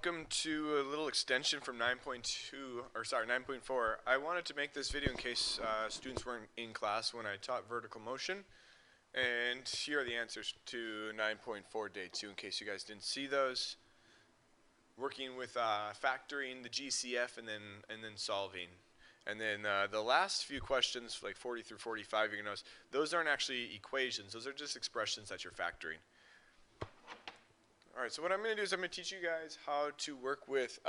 welcome to a little extension from 9.4. I wanted to make this video in case students weren't in class when I taught vertical motion. And here are the answers to 9.4 day 2 in case you guys didn't see those. Working with factoring the GCF and then solving. And then the last few questions, like 40 through 45, you're going to notice those aren't actually equations. Those are just expressions that you're factoring. Alright, so what I'm going to do is I'm going to teach you guys how to work with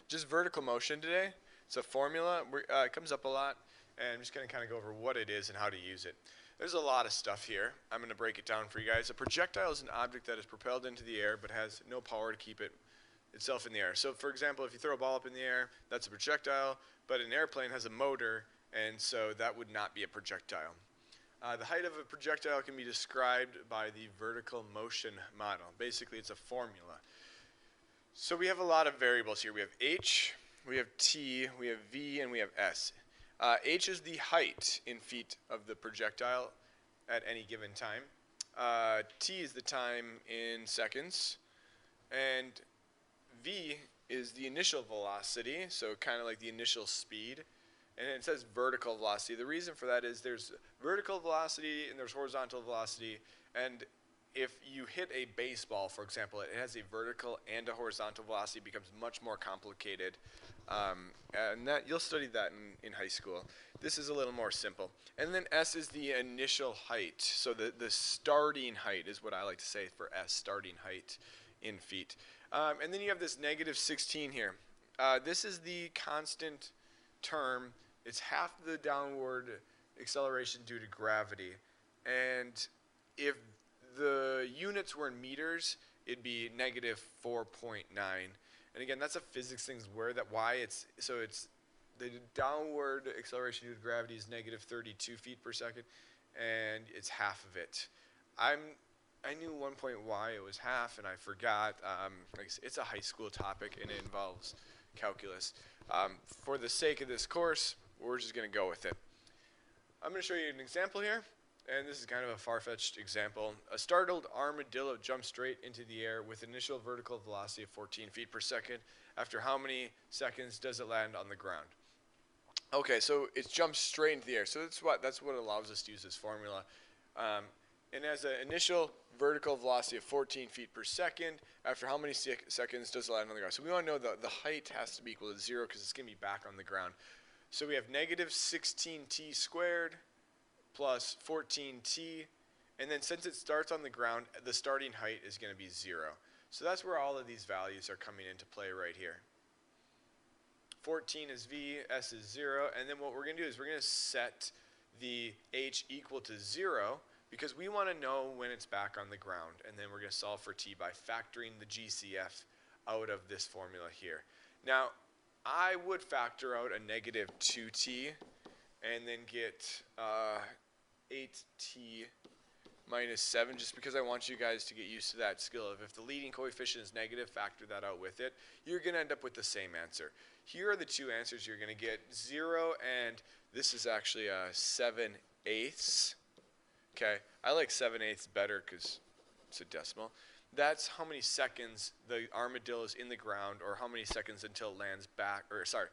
just vertical motion today. It's a formula. It comes up a lot, and I'm just going to kind of go over what it is and how to use it. There's a lot of stuff here. I'm going to break it down for you guys. A projectile is an object that is propelled into the air but has no power to keep itself in the air. So, for example, if you throw a ball up in the air, that's a projectile, but an airplane has a motor, and so that would not be a projectile. The height of a projectile can be described by the vertical motion model. Basically, it's a formula. So we have a lot of variables here. We have h, we have t, we have v, and we have s. H is the height in feet of the projectile at any given time. T is the time in seconds. And v is the initial velocity, so kind of like the initial speed. And it says vertical velocity. The reason for that is there's vertical velocity and there's horizontal velocity. And if you hit a baseball, for example, it has a vertical and a horizontal velocity. It becomes much more complicated. And that you'll study that in high school. This is a little more simple. And then S is the initial height. So the starting height is what I like to say for S, starting height in feet. And then you have this negative 16 here. This is the constant term. It's half the downward acceleration due to gravity. And if the units were in meters, it'd be negative 4.9. And again, that's a physics thing where that why it's the downward acceleration due to gravity is negative 32 feet per second, and it's half of it. I knew one point why it was half, and I forgot. It's a high school topic, and it involves calculus. For the sake of this course, we're just going to go with it. I'm going to show you an example here, and this is kind of a far-fetched example. A startled armadillo jumps straight into the air with initial vertical velocity of 14 feet per second. After how many seconds does it land on the ground? Okay, so it jumps straight into the air. So that's what allows us to use this formula. And as an initial vertical velocity of 14 feet per second, after how many seconds does it land on the ground? So we want to know the height has to be equal to 0 because it's going to be back on the ground. So we have negative 16t squared plus 14t. And then since it starts on the ground, the starting height is going to be 0. So that's where all of these values are coming into play right here. 14 is v, s is 0. And then what we're going to do is we're going to set the h equal to 0. Because we want to know when it's back on the ground, and then we're going to solve for t by factoring the GCF out of this formula here. Now, I would factor out a negative 2t and then get 8t minus 7, just because I want you guys to get used to that skill of if the leading coefficient is negative, factor that out with it. You're going to end up with the same answer. Here are the two answers you're going to get, 0 and this is actually 7/8. Okay, I like 7/8 better because it's a decimal. That's how many seconds the armadillo is in the ground, or how many seconds until it lands back, or sorry,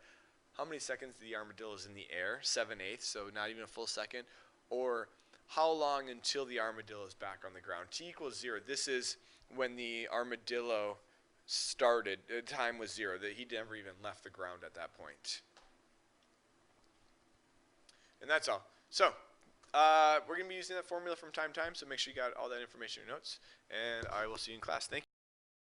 how many seconds the armadillo is in the air, 7/8, so not even a full second, or how long until the armadillo is back on the ground. T equals 0. This is when the armadillo started. The time was 0. He never even left the ground at that point. And that's all. So we're going to be using that formula from time to time, so make sure you got all that information in your notes, and I will see you in class. Thank you.